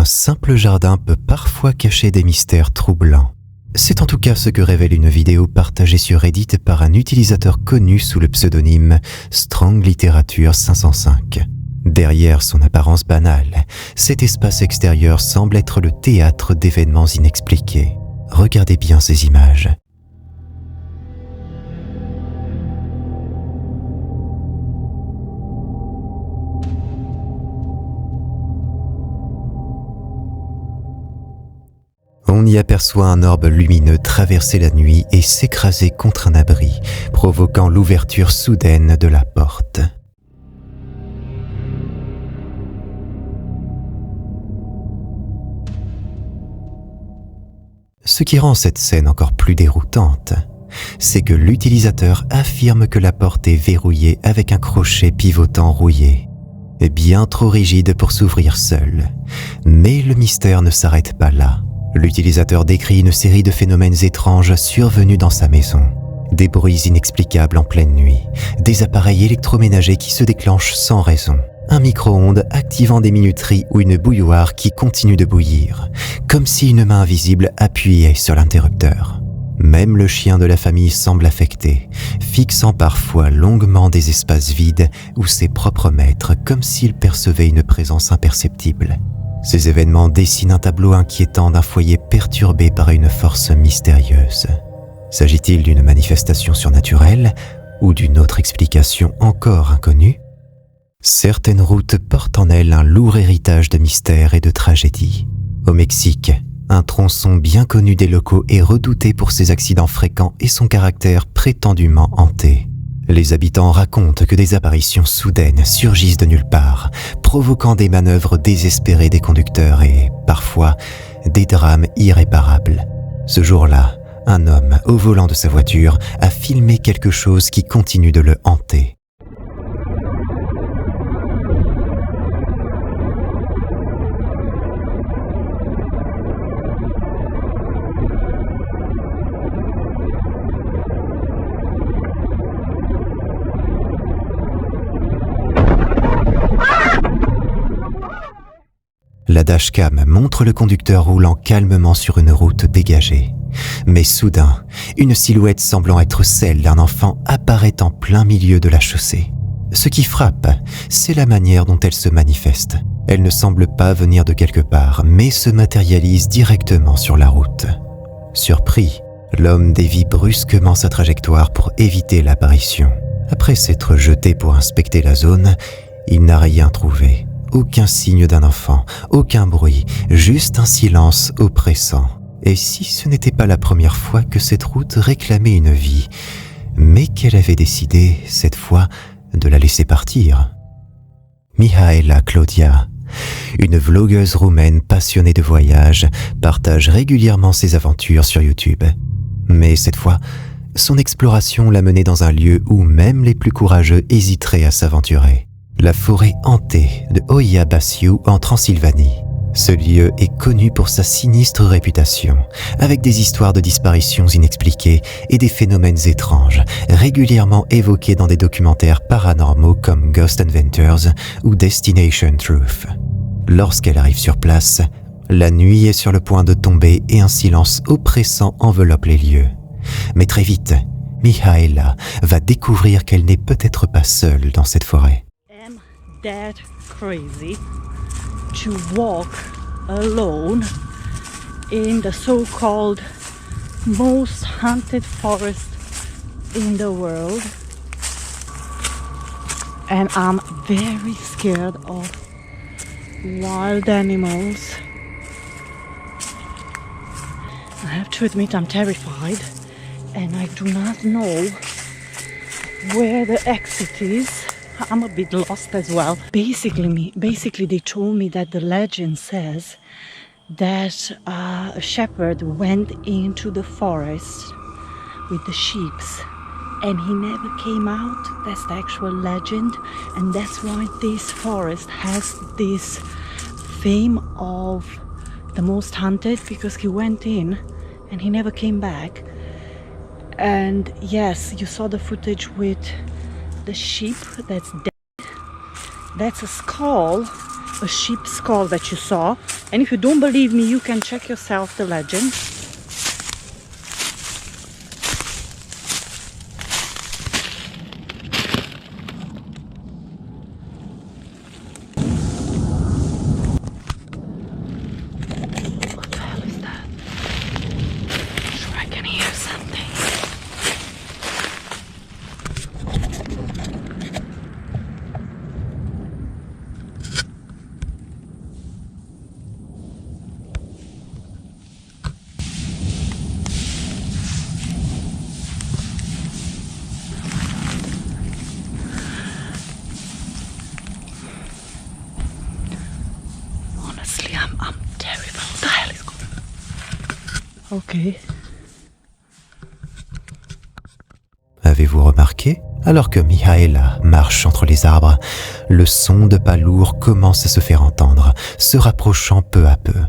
un simple jardin peut parfois cacher des mystères troublants. C'est en tout cas ce que révèle une vidéo partagée sur Reddit par un utilisateur connu sous le pseudonyme Strong Literature 505. Derrière son apparence banale, cet espace extérieur semble être le théâtre d'événements inexpliqués. Regardez bien ces images. On y aperçoit un orbe lumineux traverser la nuit et s'écraser contre un abri, provoquant l'ouverture soudaine de la porte. Ce qui rend cette scène encore plus déroutante, c'est que l'utilisateur affirme que la porte est verrouillée avec un crochet pivotant rouillé, bien trop rigide pour s'ouvrir seul. Mais le mystère ne s'arrête pas là. L'utilisateur décrit une série de phénomènes étranges survenus dans sa maison. Des bruits inexplicables en pleine nuit, des appareils électroménagers qui se déclenchent sans raison, un micro-ondes activant des minuteries ou une bouilloire qui continue de bouillir, comme si une main invisible appuyait sur l'interrupteur. Même le chien de la famille semble affecté, fixant parfois longuement des espaces vides ou ses propres maîtres comme s'il percevait une présence imperceptible. Ces événements dessinent un tableau inquiétant d'un foyer perturbé par une force mystérieuse. S'agit-il d'une manifestation surnaturelle ou d'une autre explication encore inconnue? Certaines routes portent en elles un lourd héritage de mystère et de tragédie. Au Mexique, un tronçon bien connu des locaux est redouté pour ses accidents fréquents et son caractère prétendument hanté. Les habitants racontent que des apparitions soudaines surgissent de nulle part, provoquant des manœuvres désespérées des conducteurs et, parfois, des drames irréparables. Ce jour-là, un homme, au volant de sa voiture, a filmé quelque chose qui continue de le hanter. La dashcam montre le conducteur roulant calmement sur une route dégagée. Mais soudain, une silhouette semblant être celle d'un enfant apparaît en plein milieu de la chaussée. Ce qui frappe, c'est la manière dont elle se manifeste. Elle ne semble pas venir de quelque part, mais se matérialise directement sur la route. Surpris, l'homme dévie brusquement sa trajectoire pour éviter l'apparition. Après s'être jeté pour inspecter la zone, il n'a rien trouvé. Aucun signe d'un enfant, aucun bruit, juste un silence oppressant. Et si ce n'était pas la première fois que cette route réclamait une vie, mais qu'elle avait décidé, cette fois, de la laisser partir? Mihaela Claudia, une vlogueuse roumaine passionnée de voyage, partage régulièrement ses aventures sur YouTube. Mais cette fois, son exploration l'a menée dans un lieu où même les plus courageux hésiteraient à s'aventurer. La forêt hantée de Oia Basiu en Transylvanie. Ce lieu est connu pour sa sinistre réputation, avec des histoires de disparitions inexpliquées et des phénomènes étranges, régulièrement évoqués dans des documentaires paranormaux comme Ghost Adventures ou Destination Truth. Lorsqu'elle arrive sur place, la nuit est sur le point de tomber et un silence oppressant enveloppe les lieux. Mais très vite, Mihaela va découvrir qu'elle n'est peut-être pas seule dans cette forêt. That crazy to walk alone in the so-called most haunted forest in the world, and I'm very scared of wild animals. I have to admit I'm terrified and I do not know where the exit is. I'm a bit lost as well. Basically they told me that the legend says that a shepherd went into the forest with the sheep and he never came out. That's the actual legend, and that's why this forest has this fame of the most haunted, because he went in and he never came back. And yes, you saw the footage with the sheep that's dead. That's a skull, a sheep skull that you saw. And if you don't believe me, you can check yourself the legend. What the hell is that? I'm sure I can hear something. Honestly, I'm terrified. What the hell is going on? Okay. Avez-vous remarqué? Alors que Mihaela marche entre les arbres, le son de pas lourds commence à se faire entendre, se rapprochant peu à peu.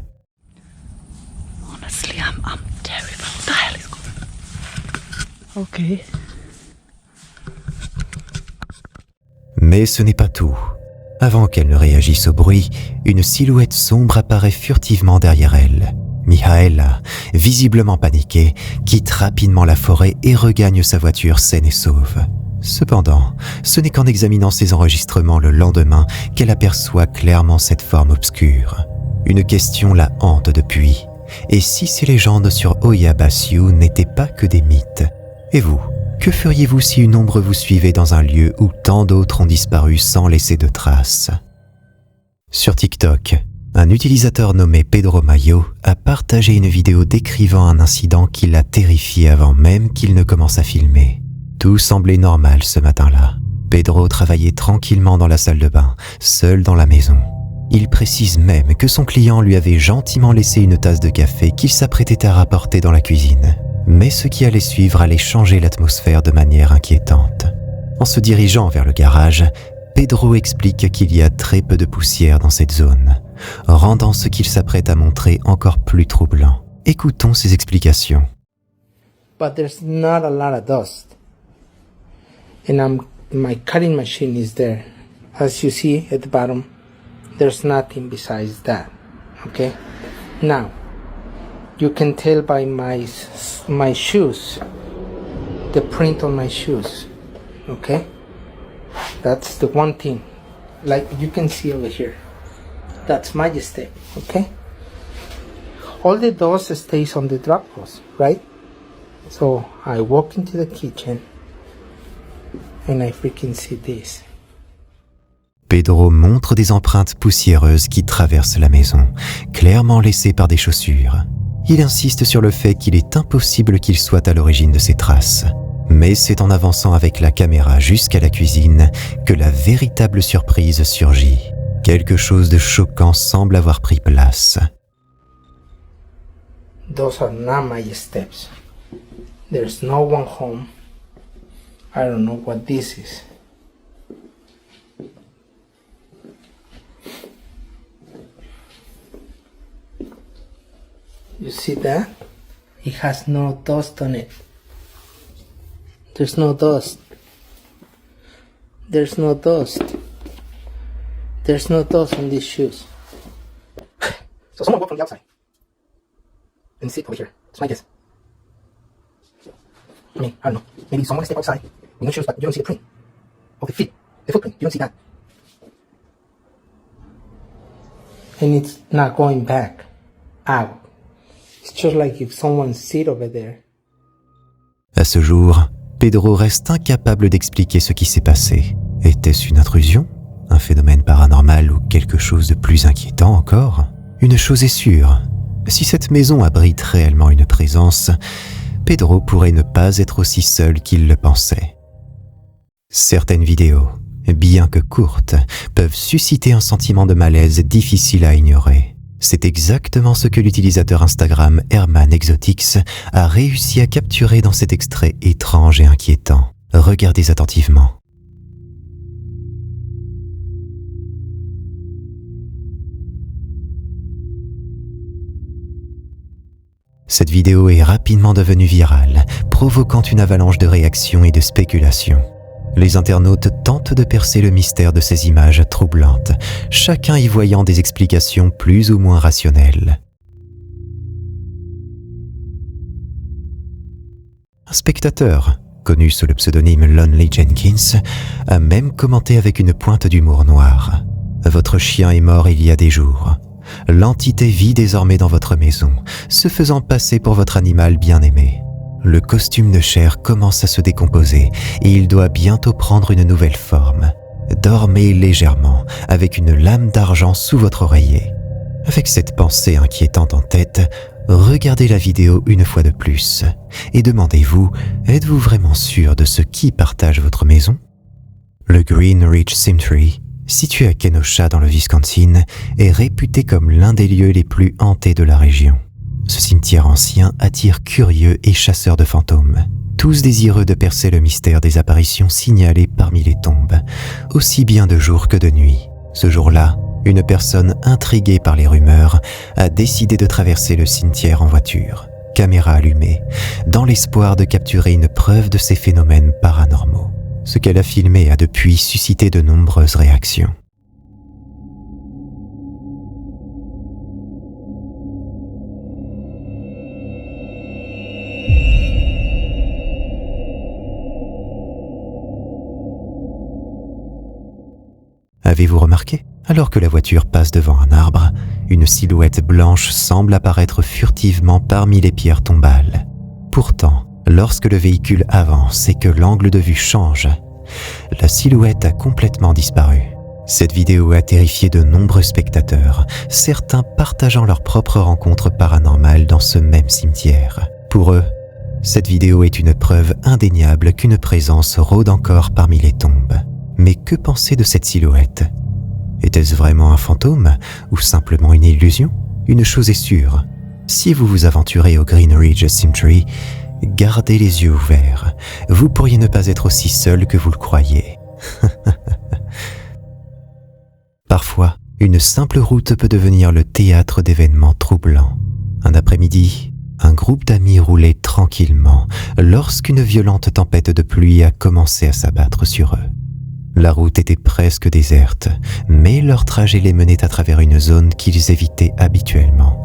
Honestly, I'm terrified. What the hell is going on? Okay. Mais ce n'est pas tout. Avant qu'elle ne réagisse au bruit, une silhouette sombre apparaît furtivement derrière elle. Mihaela, visiblement paniquée, quitte rapidement la forêt et regagne sa voiture saine et sauve. Cependant, ce n'est qu'en examinant ses enregistrements le lendemain qu'elle aperçoit clairement cette forme obscure. Une question la hante depuis. Et si ces légendes sur Oyabasiu n'étaient pas que des mythes? Et vous, que feriez-vous si une ombre vous suivait dans un lieu où tant d'autres ont disparu sans laisser de traces? Sur TikTok, un utilisateur nommé Pedro Mayo a partagé une vidéo décrivant un incident qui l'a terrifié avant même qu'il ne commence à filmer. Tout semblait normal ce matin-là. Pedro travaillait tranquillement dans la salle de bain, seul dans la maison. Il précise même que son client lui avait gentiment laissé une tasse de café qu'il s'apprêtait à rapporter dans la cuisine. Mais ce qui allait suivre allait changer l'atmosphère de manière inquiétante. En se dirigeant vers le garage, Pedro explique qu'il y a très peu de poussière dans cette zone, rendant ce qu'il s'apprête à montrer encore plus troublant. Écoutons ses explications. But there's not a lot of dust. And my cutting machine is there. As you see at the bottom, there's nothing besides that. Okay? Now, you can tell by my shoes, the print on my shoes. Okay? That's the one thing. Like you can see over here. That's my step. Okay? All the dust stays on the drop post, right? So I walk into the kitchen and I freaking see this. Pedro montre des empreintes poussiéreuses qui traversent la maison, clairement laissées par des chaussures. Il insiste sur le fait qu'il est impossible qu'il soit à l'origine de ces traces. Mais c'est en avançant avec la caméra jusqu'à la cuisine que la véritable surprise surgit. Quelque chose de choquant semble avoir pris place. Those are not my steps. There's no one home. I don't know what this is. You see that? It has no dust on it. There's no dust. There's no dust. There's no dust on these shoes. So someone walked from the outside and sit over here. It's my guess. I mean, I don't know. Maybe someone stepped outside in the shoes, but you don't see the print of the feet, the footprint. You don't see that. And it's not going back out. It's just like if someone sit over there. À ce jour, Pedro reste incapable d'expliquer ce qui s'est passé. Était-ce une intrusion? Un phénomène paranormal ou quelque chose de plus inquiétant encore? Une chose est sûre, si cette maison abrite réellement une présence, Pedro pourrait ne pas être aussi seul qu'il le pensait. Certaines vidéos, bien que courtes, peuvent susciter un sentiment de malaise difficile à ignorer. C'est exactement ce que l'utilisateur Instagram Herman Exotics a réussi à capturer dans cet extrait étrange et inquiétant. Regardez attentivement. Cette vidéo est rapidement devenue virale, provoquant une avalanche de réactions et de spéculations. Les internautes tentent de percer le mystère de ces images troublantes, chacun y voyant des explications plus ou moins rationnelles. Un spectateur, connu sous le pseudonyme Lonely Jenkins, a même commenté avec une pointe d'humour noir. « Votre chien est mort il y a des jours. L'entité vit désormais dans votre maison, se faisant passer pour votre animal bien-aimé. Le costume de chair commence à se décomposer et il doit bientôt prendre une nouvelle forme. Dormez légèrement, avec une lame d'argent sous votre oreiller. » Avec cette pensée inquiétante en tête, regardez la vidéo une fois de plus et demandez-vous, êtes-vous vraiment sûr de ce qui partage votre maison? Le Green Ridge Cemetery, situé à Kenosha dans le Wisconsin, est réputé comme l'un des lieux les plus hantés de la région. Ce cimetière ancien attire curieux et chasseurs de fantômes, tous désireux de percer le mystère des apparitions signalées parmi les tombes, aussi bien de jour que de nuit. Ce jour-là, une personne intriguée par les rumeurs a décidé de traverser le cimetière en voiture, caméra allumée, dans l'espoir de capturer une preuve de ces phénomènes paranormaux. Ce qu'elle a filmé a depuis suscité de nombreuses réactions. Avez-vous remarqué? Alors que la voiture passe devant un arbre, une silhouette blanche semble apparaître furtivement parmi les pierres tombales. Pourtant, lorsque le véhicule avance et que l'angle de vue change, la silhouette a complètement disparu. Cette vidéo a terrifié de nombreux spectateurs, certains partageant leur propre rencontre paranormale dans ce même cimetière. Pour eux, cette vidéo est une preuve indéniable qu'une présence rôde encore parmi les tombes. Mais que penser de cette silhouette? Était-ce vraiment un fantôme ou simplement une illusion? Une chose est sûre, si vous vous aventurez au Green Ridge Cemetery, gardez les yeux ouverts. Vous pourriez ne pas être aussi seul que vous le croyez. Parfois, une simple route peut devenir le théâtre d'événements troublants. Un après-midi, un groupe d'amis roulait tranquillement lorsqu'une violente tempête de pluie a commencé à s'abattre sur eux. La route était presque déserte, mais leur trajet les menait à travers une zone qu'ils évitaient habituellement,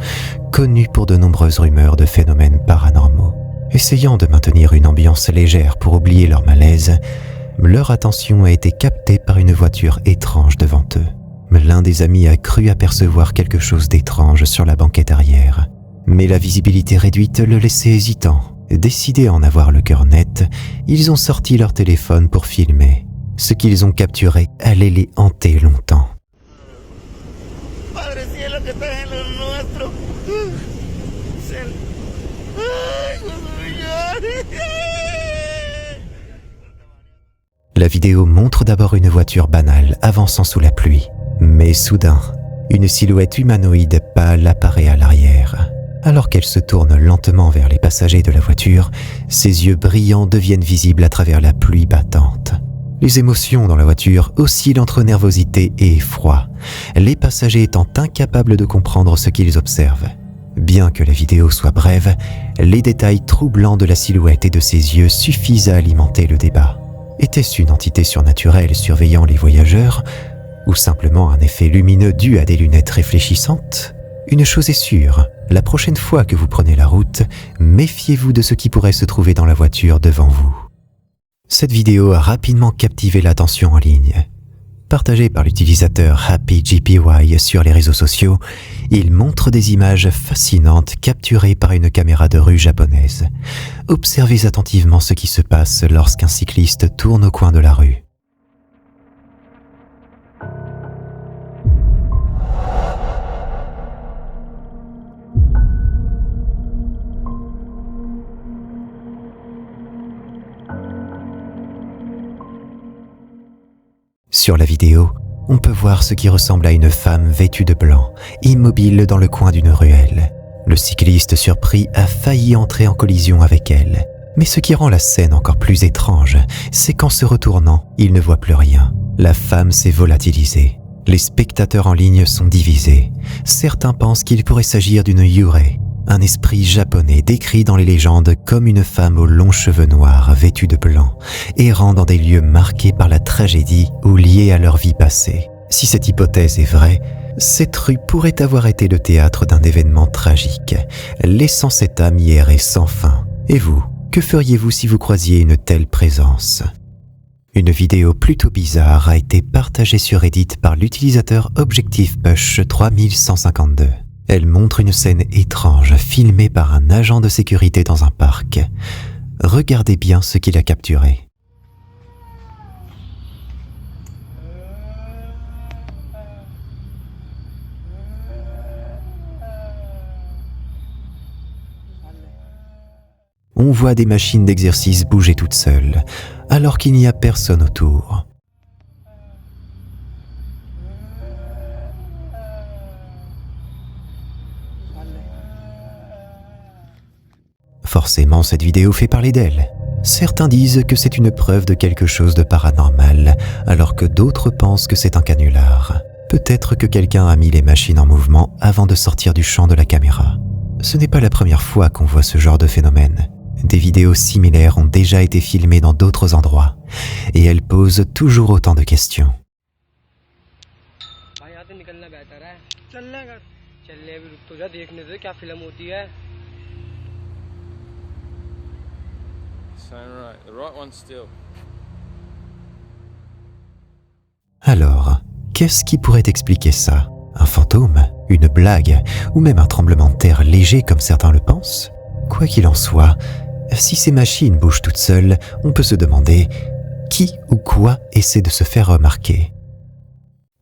connue pour de nombreuses rumeurs de phénomènes paranormaux. Essayant de maintenir une ambiance légère pour oublier leur malaise, leur attention a été captée par une voiture étrange devant eux. L'un des amis a cru apercevoir quelque chose d'étrange sur la banquette arrière, mais la visibilité réduite le laissait hésitant. Décidés à en avoir le cœur net, ils ont sorti leur téléphone pour filmer. Ce qu'ils ont capturé allait les hanter longtemps. Padre cielo que estás en lo nuestro. La vidéo montre d'abord une voiture banale avançant sous la pluie. Mais soudain, une silhouette humanoïde pâle apparaît à l'arrière. Alors qu'elle se tourne lentement vers les passagers de la voiture, ses yeux brillants deviennent visibles à travers la pluie battante. Les émotions dans la voiture oscillent entre nervosité et effroi, les passagers étant incapables de comprendre ce qu'ils observent. Bien que la vidéo soit brève, les détails troublants de la silhouette et de ses yeux suffisent à alimenter le débat. Était-ce une entité surnaturelle surveillant les voyageurs, ou simplement un effet lumineux dû à des lunettes réfléchissantes? Une chose est sûre, la prochaine fois que vous prenez la route, méfiez-vous de ce qui pourrait se trouver dans la voiture devant vous. Cette vidéo a rapidement captivé l'attention en ligne. Partagée par l'utilisateur HappyGPY sur les réseaux sociaux, il montre des images fascinantes capturées par une caméra de rue japonaise. Observez attentivement ce qui se passe lorsqu'un cycliste tourne au coin de la rue. Sur la vidéo, on peut voir ce qui ressemble à une femme vêtue de blanc, immobile dans le coin d'une ruelle. Le cycliste surpris a failli entrer en collision avec elle. Mais ce qui rend la scène encore plus étrange, c'est qu'en se retournant, il ne voit plus rien. La femme s'est volatilisée. Les spectateurs en ligne sont divisés. Certains pensent qu'il pourrait s'agir d'une yurei, un esprit japonais décrit dans les légendes comme une femme aux longs cheveux noirs vêtue de blanc, errant dans des lieux marqués par la tragédie ou liés à leur vie passée. Si cette hypothèse est vraie, cette rue pourrait avoir été le théâtre d'un événement tragique, laissant cette âme y errer sans fin. Et vous, que feriez-vous si vous croisiez une telle présence ? Une vidéo plutôt bizarre a été partagée sur Reddit par l'utilisateur Objective Push 3152. Elle montre une scène étrange filmée par un agent de sécurité dans un parc. Regardez bien ce qu'il a capturé. On voit des machines d'exercice bouger toutes seules, alors qu'il n'y a personne autour. Forcément, cette vidéo fait parler d'elle. Certains disent que c'est une preuve de quelque chose de paranormal, alors que d'autres pensent que c'est un canular. Peut-être que quelqu'un a mis les machines en mouvement avant de sortir du champ de la caméra. Ce n'est pas la première fois qu'on voit ce genre de phénomène. Des vidéos similaires ont déjà été filmées dans d'autres endroits, et elles posent toujours autant de questions. Alors, qu'est-ce qui pourrait expliquer ça ? Un fantôme ? Une blague ? Ou même un tremblement de terre léger comme certains le pensent ? Quoi qu'il en soit, si ces machines bougent toutes seules, on peut se demander qui ou quoi essaie de se faire remarquer.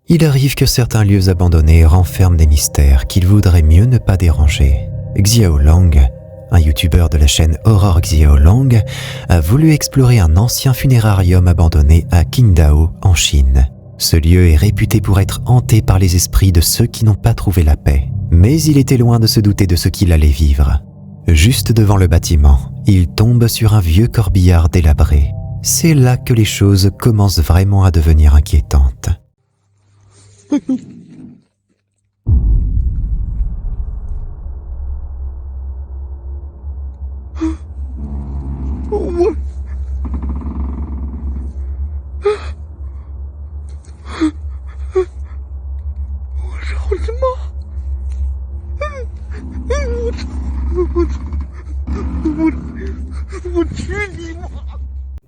Il arrive que certains lieux abandonnés renferment des mystères qu'il vaudrait mieux ne pas déranger. Xiaolang, un youtubeur de la chaîne Horror Xiaolang, a voulu explorer un ancien funérarium abandonné à Qingdao, en Chine. Ce lieu est réputé pour être hanté par les esprits de ceux qui n'ont pas trouvé la paix. Mais il était loin de se douter de ce qu'il allait vivre. Juste devant le bâtiment, il tombe sur un vieux corbillard délabré. C'est là que les choses commencent vraiment à devenir inquiétantes.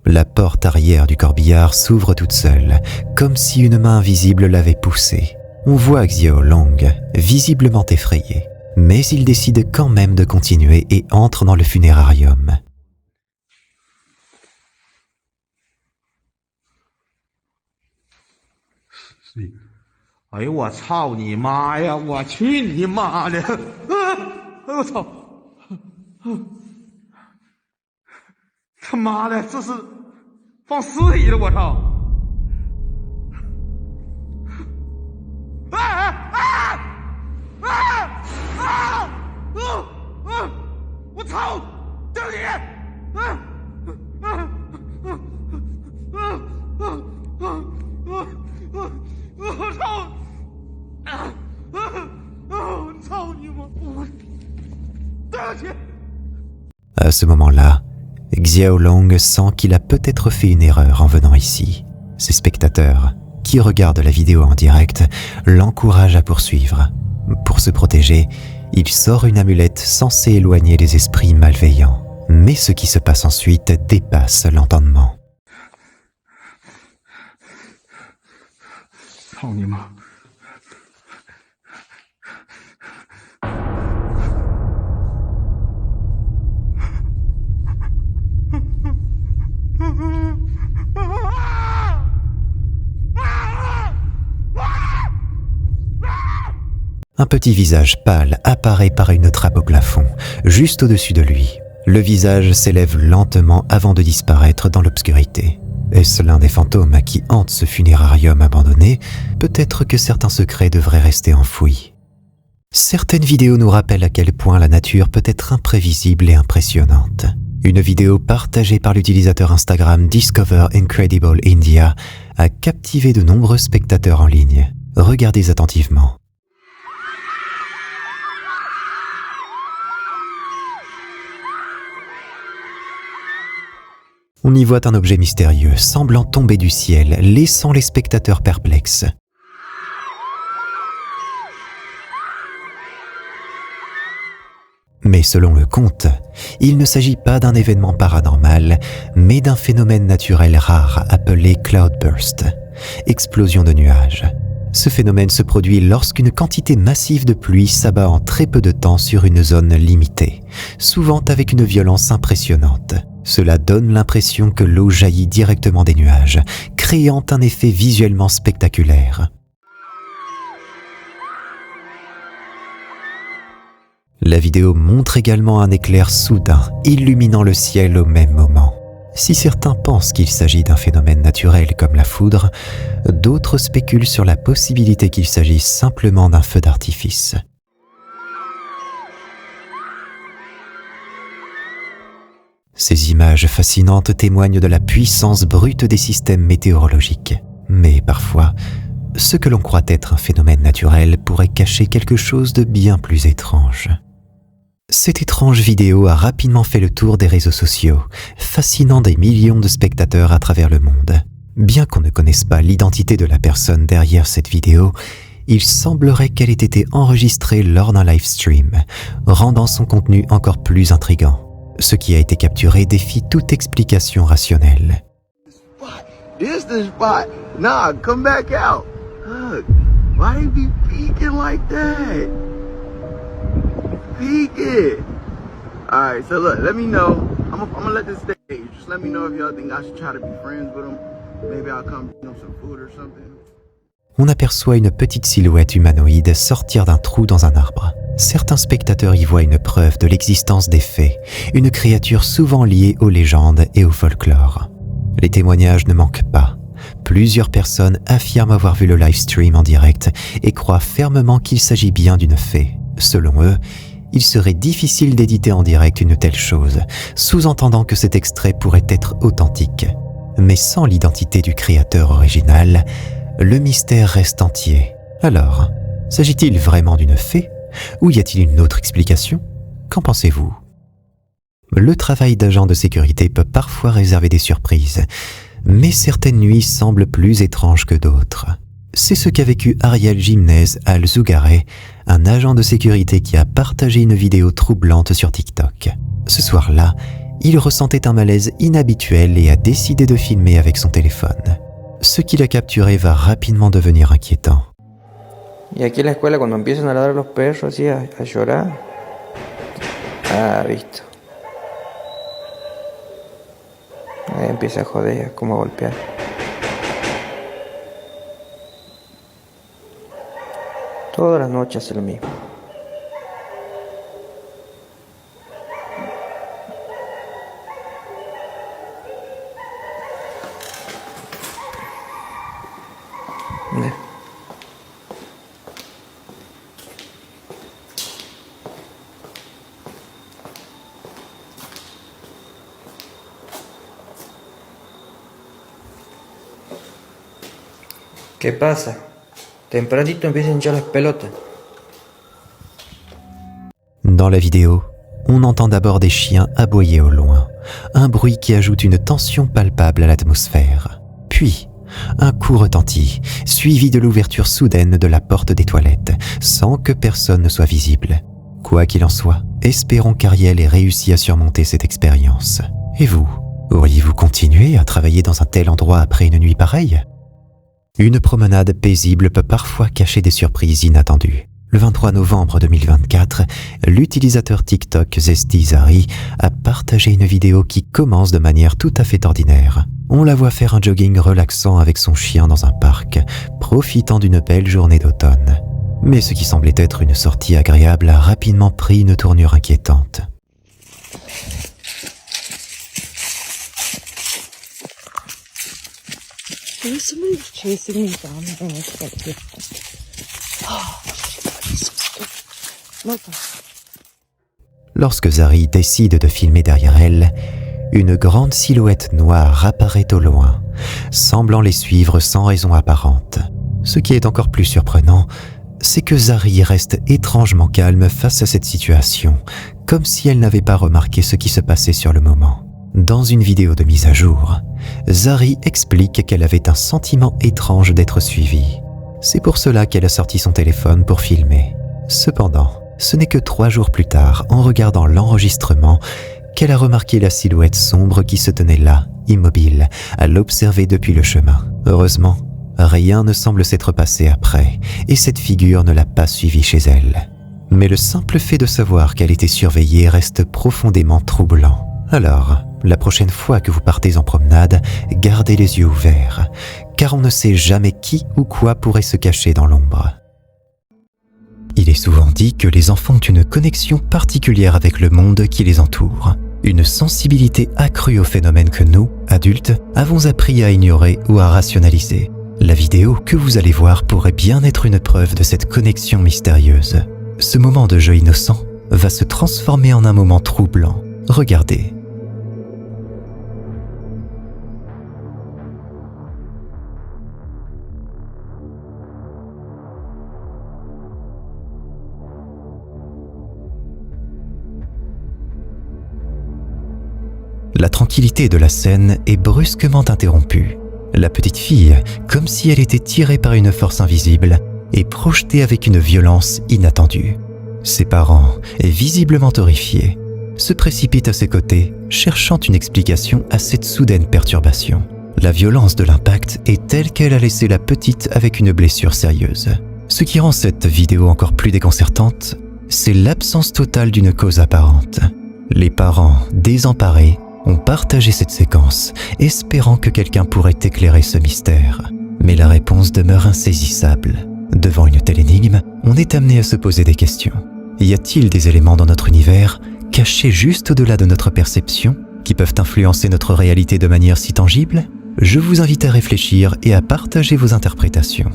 La porte arrière du corbillard s'ouvre toute seule, comme si une main invisible l'avait poussée. On voit Xiaolang, visiblement effrayé, mais il décide quand même de continuer et entre dans le funérarium. Eh我操你妈呀！我去你妈的！我操！他妈的，这是放尸体了！我操！我操！对不起！我操！操你妈！对不起！ À ce moment-là, Xiaolang sent qu'il a peut-être fait une erreur en venant ici. Ses spectateurs, qui regardent la vidéo en direct, l'encouragent à poursuivre. Pour se protéger, il sort une amulette censée éloigner les esprits malveillants. Mais ce qui se passe ensuite dépasse l'entendement. 操你妈！ Un petit visage pâle apparaît par une trappe au plafond, juste au-dessus de lui. Le visage s'élève lentement avant de disparaître dans l'obscurité. Est-ce l'un des fantômes qui hantent ce funérarium abandonné ? Peut-être que certains secrets devraient rester enfouis. Certaines vidéos nous rappellent à quel point la nature peut être imprévisible et impressionnante. Une vidéo partagée par l'utilisateur Instagram Discover Incredible India a captivé de nombreux spectateurs en ligne. Regardez attentivement. On y voit un objet mystérieux semblant tomber du ciel, laissant les spectateurs perplexes. Mais selon le conte, il ne s'agit pas d'un événement paranormal, mais d'un phénomène naturel rare appelé cloudburst, explosion de nuages. Ce phénomène se produit lorsqu'une quantité massive de pluie s'abat en très peu de temps sur une zone limitée, souvent avec une violence impressionnante. Cela donne l'impression que l'eau jaillit directement des nuages, créant un effet visuellement spectaculaire. La vidéo montre également un éclair soudain, illuminant le ciel au même moment. Si certains pensent qu'il s'agit d'un phénomène naturel comme la foudre, d'autres spéculent sur la possibilité qu'il s'agisse simplement d'un feu d'artifice. Ces images fascinantes témoignent de la puissance brute des systèmes météorologiques. Mais parfois, ce que l'on croit être un phénomène naturel pourrait cacher quelque chose de bien plus étrange. Cette étrange vidéo a rapidement fait le tour des réseaux sociaux, fascinant des millions de spectateurs à travers le monde. Bien qu'on ne connaisse pas l'identité de la personne derrière cette vidéo, il semblerait qu'elle ait été enregistrée lors d'un live stream, rendant son contenu encore plus intriguant. Ce qui a été capturé défie toute explication rationnelle. This the spot. Nah, come back out. Look, why you be peeking like that? Peek it. Alright, so look, let me know. I'm gonna let this stay. Just let me know if y'all think I should try to be friends with him. Maybe I'll come, some food or something. On aperçoit une petite silhouette humanoïde sortir d'un trou dans un arbre. Certains spectateurs y voient une preuve de l'existence des fées, une créature souvent liée aux légendes et au folklore. Les témoignages ne manquent pas. Plusieurs personnes affirment avoir vu le live stream en direct et croient fermement qu'il s'agit bien d'une fée. Selon eux, il serait difficile d'éditer en direct une telle chose, sous-entendant que cet extrait pourrait être authentique. Mais sans l'identité du créateur original, le mystère reste entier. Alors, s'agit-il vraiment d'une fée ? Ou y a-t-il une autre explication ? Qu'en pensez-vous ? Le travail d'agent de sécurité peut parfois réserver des surprises, mais certaines nuits semblent plus étranges que d'autres. C'est ce qu'a vécu Ariel Jiménez Al-Zougaré, un agent de sécurité qui a partagé une vidéo troublante sur TikTok. Ce soir-là, il ressentait un malaise inhabituel et a décidé de filmer avec son téléphone. Ce qu'il a capturé va rapidement devenir inquiétant. Y aquí en la escuela cuando empiezan a ladrar los perros así a llorar, visto. Ahí empieza a joder, como a golpear. Todas las noches hace lo mismo. ¿Qué pasa? Tempranito empieza a hinchar las pelotas. Dans la vidéo, on entend d'abord des chiens aboyer au loin, un bruit qui ajoute une tension palpable à l'atmosphère. Puis, un coup retentit, suivi de l'ouverture soudaine de la porte des toilettes, sans que personne ne soit visible. Quoi qu'il en soit, espérons qu'Ariel ait réussi à surmonter cette expérience. Et vous, auriez-vous continué à travailler dans un tel endroit après une nuit pareille ? Une promenade paisible peut parfois cacher des surprises inattendues. Le 23 novembre 2024, l'utilisateur TikTok Zesty Zari a partagé une vidéo qui commence de manière tout à fait ordinaire. On la voit faire un jogging relaxant avec son chien dans un parc, profitant d'une belle journée d'automne. Mais ce qui semblait être une sortie agréable a rapidement pris une tournure inquiétante. Somebody's chasing me down the road. Oh, Lorsque Zari décide de filmer derrière elle, une grande silhouette noire apparaît au loin, semblant les suivre sans raison apparente. Ce qui est encore plus surprenant, c'est que Zari reste étrangement calme face à cette situation, comme si elle n'avait pas remarqué ce qui se passait sur le moment. Dans une vidéo de mise à jour, Zari explique qu'elle avait un sentiment étrange d'être suivie. C'est pour cela qu'elle a sorti son téléphone pour filmer. Cependant, ce n'est que 3 jours plus tard, en regardant l'enregistrement, qu'elle a remarqué la silhouette sombre qui se tenait là, immobile, à l'observer depuis le chemin. Heureusement, rien ne semble s'être passé après, et cette figure ne l'a pas suivie chez elle. Mais le simple fait de savoir qu'elle était surveillée reste profondément troublant. Alors, la prochaine fois que vous partez en promenade, gardez les yeux ouverts, car on ne sait jamais qui ou quoi pourrait se cacher dans l'ombre. Il est souvent dit que les enfants ont une connexion particulière avec le monde qui les entoure, une sensibilité accrue aux phénomènes que nous, adultes, avons appris à ignorer ou à rationaliser. La vidéo que vous allez voir pourrait bien être une preuve de cette connexion mystérieuse. Ce moment de jeu innocent va se transformer en un moment troublant. Regardez. La tranquillité de la scène est brusquement interrompue. La petite fille, comme si elle était tirée par une force invisible, est projetée avec une violence inattendue. Ses parents, visiblement horrifiés, se précipitent à ses côtés, cherchant une explication à cette soudaine perturbation. La violence de l'impact est telle qu'elle a laissé la petite avec une blessure sérieuse. Ce qui rend cette vidéo encore plus déconcertante, c'est l'absence totale d'une cause apparente. Les parents, désemparés, ont partagé cette séquence, espérant que quelqu'un pourrait éclairer ce mystère. Mais la réponse demeure insaisissable. Devant une telle énigme, on est amené à se poser des questions. Y a-t-il des éléments dans notre univers, cachés juste au-delà de notre perception, qui peuvent influencer notre réalité de manière si tangible? Je vous invite à réfléchir et à partager vos interprétations.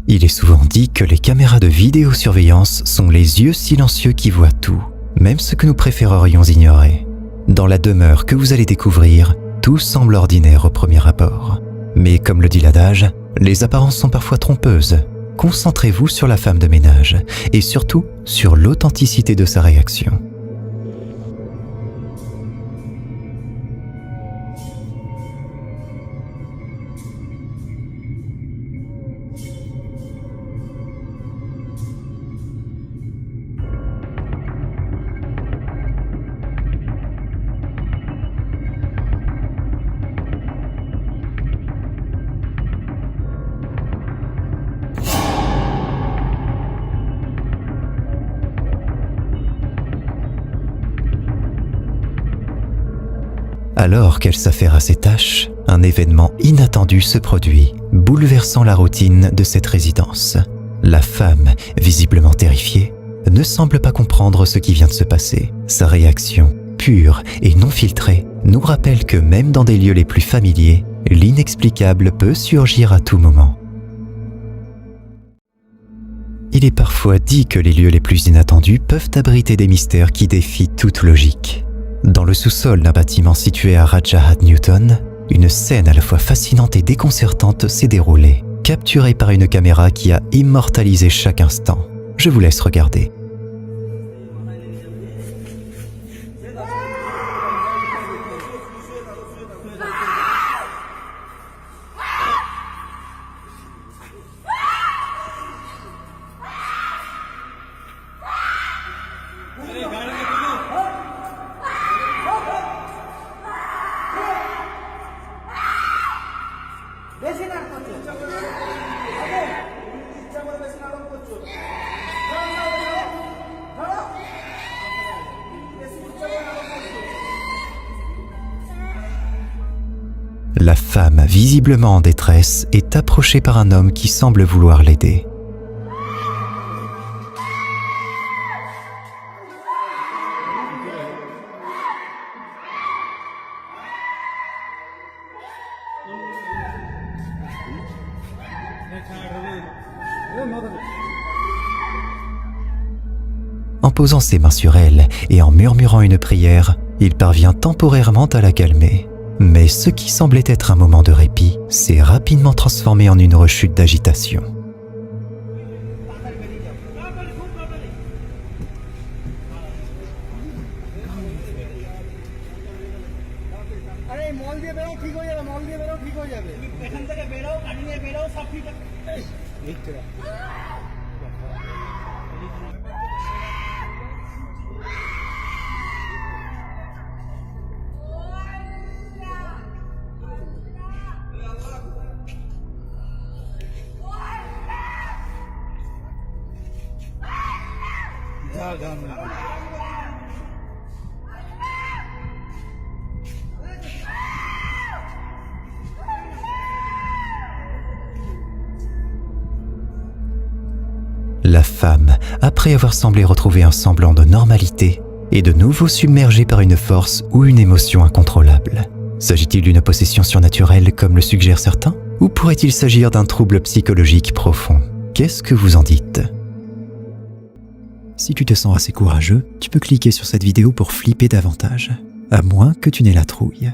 Il est souvent dit que les caméras de vidéosurveillance sont les yeux silencieux qui voient tout, même ce que nous préférerions ignorer. Dans la demeure que vous allez découvrir, tout semble ordinaire au premier abord. Mais comme le dit l'adage, les apparences sont parfois trompeuses. Concentrez-vous sur la femme de ménage et surtout sur l'authenticité de sa réaction. Alors qu'elle s'affaire à ses tâches, un événement inattendu se produit, bouleversant la routine de cette résidence. La femme, visiblement terrifiée, ne semble pas comprendre ce qui vient de se passer. Sa réaction, pure et non filtrée, nous rappelle que même dans des lieux les plus familiers, l'inexplicable peut surgir à tout moment. Il est parfois dit que les lieux les plus inattendus peuvent abriter des mystères qui défient toute logique. Dans le sous-sol d'un bâtiment situé à Rajahat Newton, une scène à la fois fascinante et déconcertante s'est déroulée, capturée par une caméra qui a immortalisé chaque instant. Je vous laisse regarder. La femme, visiblement en détresse, est approchée par un homme qui semble vouloir l'aider. En posant ses mains sur elle et en murmurant une prière, il parvient temporairement à la calmer. Mais ce qui semblait être un moment de répit s'est rapidement transformé en une rechute d'agitation. La femme, après avoir semblé retrouver un semblant de normalité, est de nouveau submergée par une force ou une émotion incontrôlable. S'agit-il d'une possession surnaturelle comme le suggèrent certains? Ou pourrait-il s'agir d'un trouble psychologique profond? Qu'est-ce que vous en dites? Si tu te sens assez courageux, tu peux cliquer sur cette vidéo pour flipper davantage. À moins que tu n'aies la trouille.